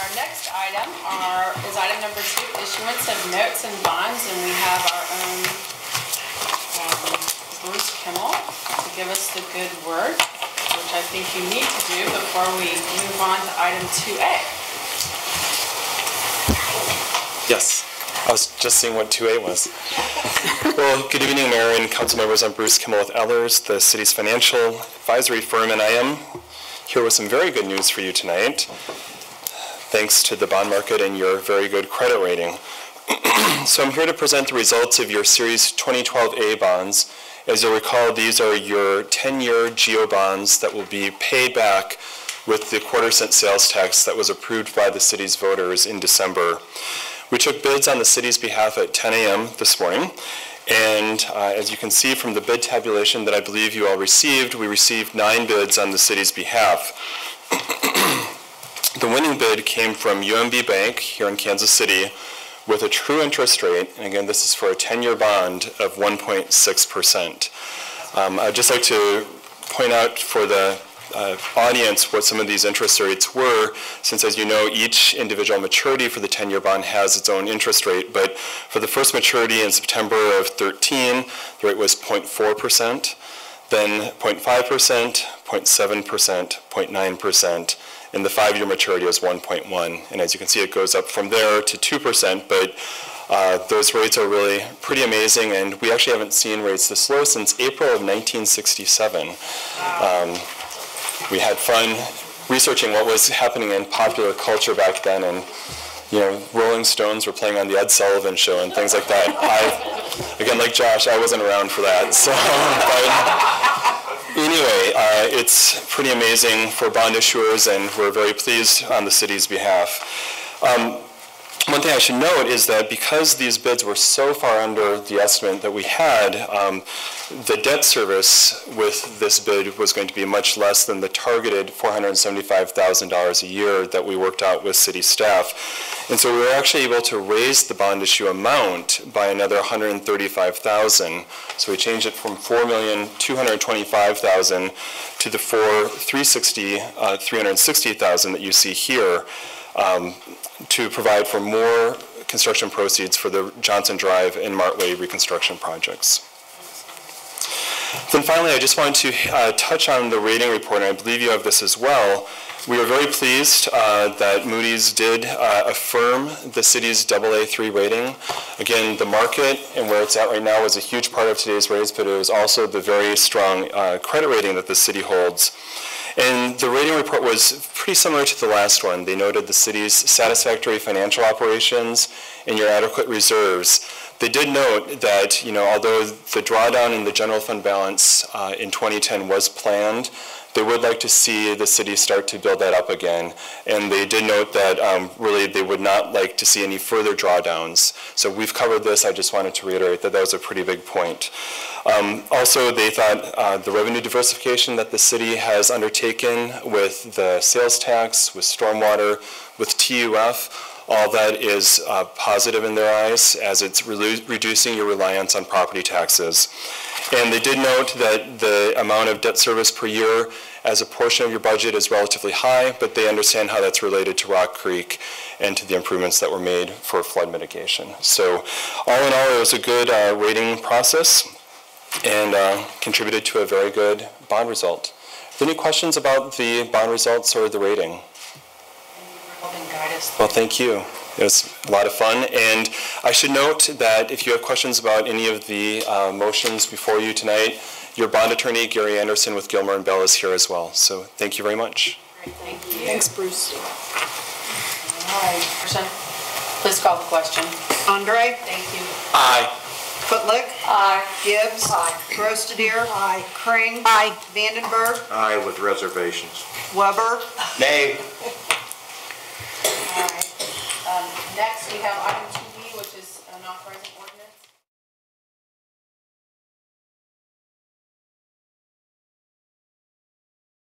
Our next item is item number 2, issuance of notes and bonds, and we have our own Bruce Kimmel to give us the good word, which I think you need to do before we move on to item 2A. Yes, I was just seeing what 2A was. Well, good evening, Mayor and council members. I'm Bruce Kimmel with Ehlers, the city's financial advisory firm, and I am here with some very good news for you tonight, thanks to the bond market and your very good credit rating. So I'm here to present the results of your Series 2012A bonds. As you'll recall, these are your 10-year GO bonds that will be paid back with the quarter-cent sales tax that was approved by the city's voters in December. We took bids on the city's behalf at 10 a.m. this morning, and as you can see from the bid tabulation that I believe you all received, we received 9 bids on the city's behalf. The winning bid came from UMB Bank here in Kansas City with a true interest rate, and again, this is for a 10-year bond, of 1.6%. I'd just like to point out for the audience what some of these interest rates were, since as you know, each individual maturity for the 10-year bond has its own interest rate. But for the first maturity in September of 13, the rate was 0.4%, then 0.5%, 0.7%, 0.9%, and the 5-year maturity was 1.1. And as you can see, it goes up from there to 2%, but those rates are really pretty amazing, and we actually haven't seen rates this low since April of 1967. We had fun researching what was happening in popular culture back then, and Rolling Stones were playing on the Ed Sullivan Show and things like that. Again, like Josh, I wasn't around for that. So, but anyway, it's pretty amazing for bond issuers, and we're very pleased on the city's behalf. One thing I should note is that because these bids were so far under the estimate that we had, the debt service with this bid was going to be much less than the targeted $475,000 a year that we worked out with city staff. And so we were actually able to raise the bond issue amount by another $135,000. So we changed it from $4,225,000 to the $360,000 that you see here, to provide for more construction proceeds for the Johnson Drive and Martway reconstruction projects. Then finally, I just wanted to touch on the rating report, and I believe you have this as well. We are very pleased that Moody's did affirm the city's AA3 rating. Again, the market and where it's at right now was a huge part of today's raise, but it was also the very strong credit rating that the city holds. And the rating report was pretty similar to the last one. They noted the city's satisfactory financial operations and your adequate reserves. They did note that, although the drawdown in the general fund balance in 2010 was planned, they would like to see the city start to build that up again. And they did note that really they would not like to see any further drawdowns. So we've covered this. I just wanted to reiterate that that was a pretty big point. Also, they thought the revenue diversification that the city has undertaken with the sales tax, with stormwater, with TUF, all that is positive in their eyes, as it's reducing your reliance on property taxes. And they did note that the amount of debt service per year as a portion of your budget is relatively high, but they understand how that's related to Rock Creek and to the improvements that were made for flood mitigation. So all in all, it was a good rating process and contributed to a very good bond result. Any questions about the bond results or the rating? Well, thank you. It was a lot of fun. And I should note that if you have questions about any of the motions before you tonight, your bond attorney, Gary Anderson with Gilmer & Bell, is here as well. So thank you very much. Great, thank you. Thanks, Bruce. All right, person, please call the question. Andre? Thank you. Aye. Footlick? Aye. Gibbs? Aye. Grostadier? Aye. Crane? Aye. Vandenberg? Aye, with reservations. Weber? Nay. All right. Next, we have item 2B, which is an authorizing ordinance.